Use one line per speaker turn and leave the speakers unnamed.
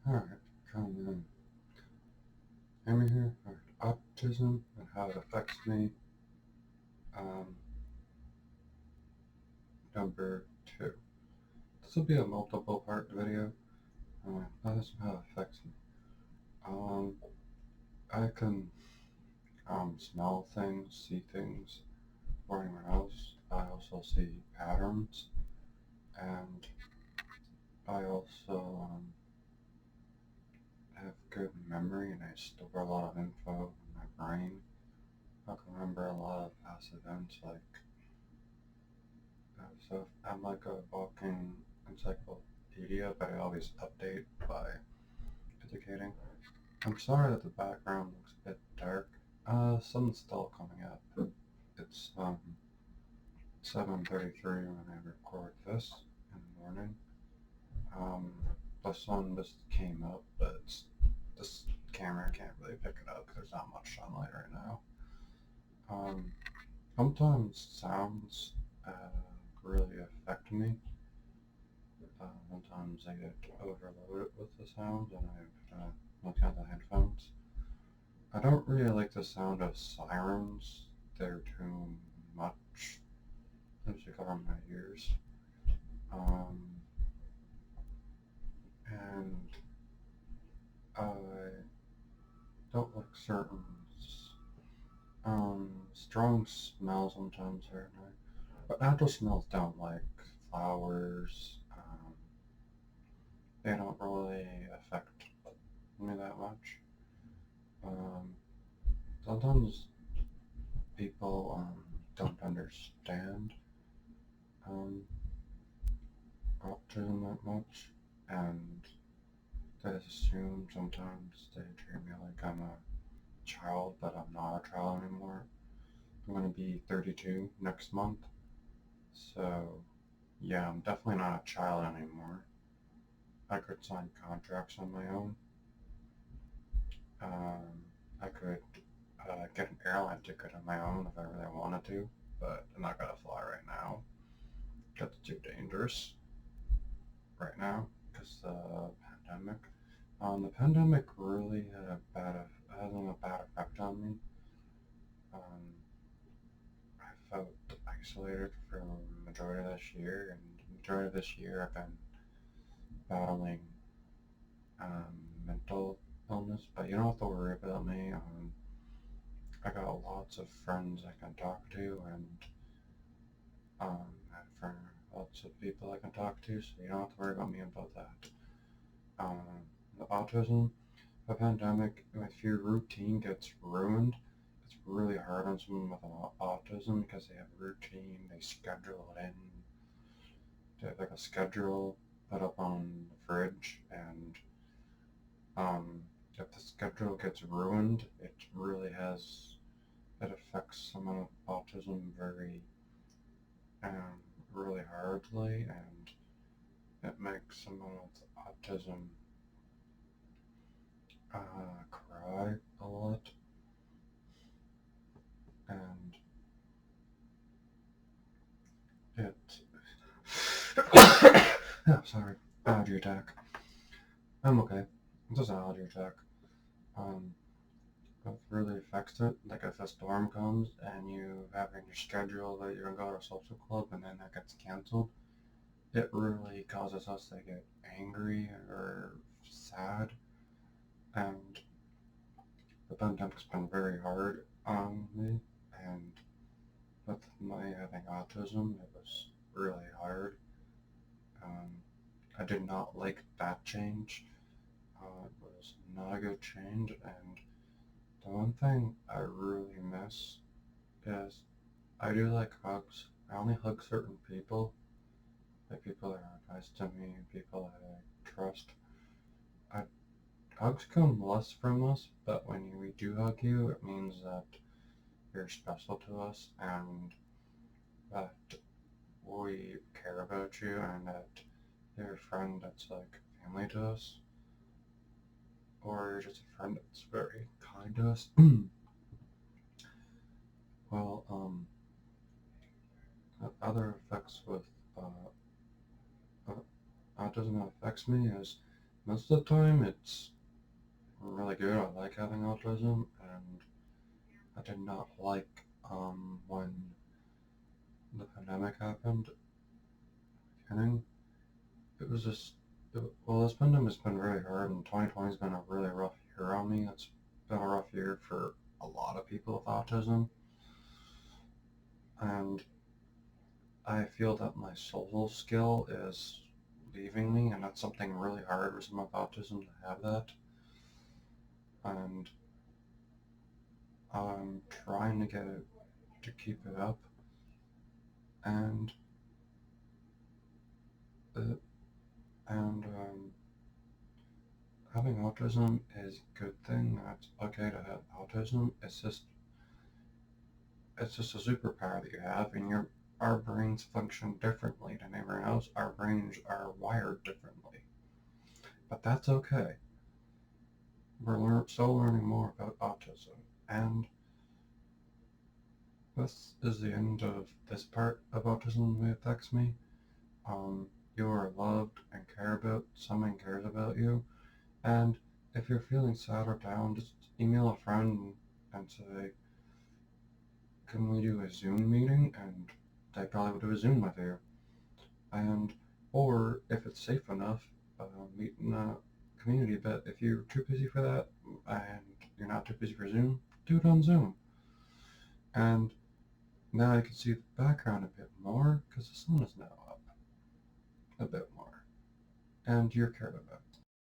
Alright, I'm here for autism and how it affects me. Um, number 2. This will be a multiple part video. Autism, how it affects me. Um, I can smell things, see things before anyone else. I also see patterns, and I also have good memory, and I store a lot of info in my brain. I can remember a lot of past events, so I'm like a walking encyclopedia, but I always update by educating. I'm sorry that the background looks a bit dark. Sun's still coming up. It's 7:33 when I record this in the morning. Um, the sun just came up, but this camera can't really pick it up because there's not much sunlight right now. Um, Sometimes sounds really affect me. Sometimes I get overloaded with the sound, and I've looked at the headphones. I don't really like the sound of sirens. They're too much. Seems to cover my ears. Um, and I don't like certain strong smells sometimes here and there. But natural smells don't like flowers. They don't really affect me that much. Um, Sometimes people don't understand um, autism that much, and they just assume sometimes they treat me like I'm a child, but I'm not a child anymore. I'm going to be 32 next month, so yeah, I'm definitely not a child anymore. I could sign contracts on my own. I could get an airline ticket on my own if I really wanted to, but I'm not going to fly right now. That's too dangerous right now because the pandemic. The pandemic really having a bad effect on me. Um, I felt isolated for the majority of this year, and the majority of this year I've been battling mental illness. But you don't have to worry about me. I got lots of friends I can talk to, and for lots of people I can talk to, so you don't have to worry about me about that. Um, the autism, the pandemic, if your routine gets ruined, it's really hard on someone with autism because they have a routine, they schedule it in, they have like a schedule put up on the fridge, and if the schedule gets ruined, it affects someone with autism um, really hardly, and it makes someone with autism cry a lot, and it oh, sorry, allergy attack. I'm okay. It's just an allergy attack. Um, it really affects it. Like if a storm comes and you have in your schedule that you're gonna go to a social club and then that gets canceled, it really causes us to get angry or sad. And the pandemic's been very hard on me. And with my having autism, it was really hard. Um, I did not like that change. It was not a good change, and the one thing I really miss is I do like hugs. I only hug certain people, like people that are nice to me, people that I trust. I, Hugs come less from us, but when we do hug you, it means that you're special to us and that we care about you and that you're a friend that's like family to us, or you're just a friend that's very kind to us. Well, other effects with uh, autism that affects me is most of the time it's really good. I like having autism, and I did not like when the pandemic happened at the beginning. It was just, well, this pandemic has been really hard, and 2020 has been a really rough year on me. It's been a rough year for a lot of people with autism, and I feel that my social skill is leaving me, and that's something really hard for someone with autism to have that. And I'm trying to get it to keep it up, and uh, and having autism is a good thing. It's okay to have autism. It's just a superpower that you have, and our brains function differently than everyone else. Our brains are wired differently, but that's okay. Still learning more about autism, and this is the end of this part of autism that affects me. Um, you are loved and cared about. Someone cares about you, and if you're feeling sad or down, just email a friend and say, "Can we do a Zoom meeting?" And they probably will do a Zoom with you. And or if it's safe enough, meet in a community. But if you're too busy for that and you're not too busy for Zoom, do it on Zoom. And now I can see the background a bit more because the sun is now up a bit more, and you're cared about.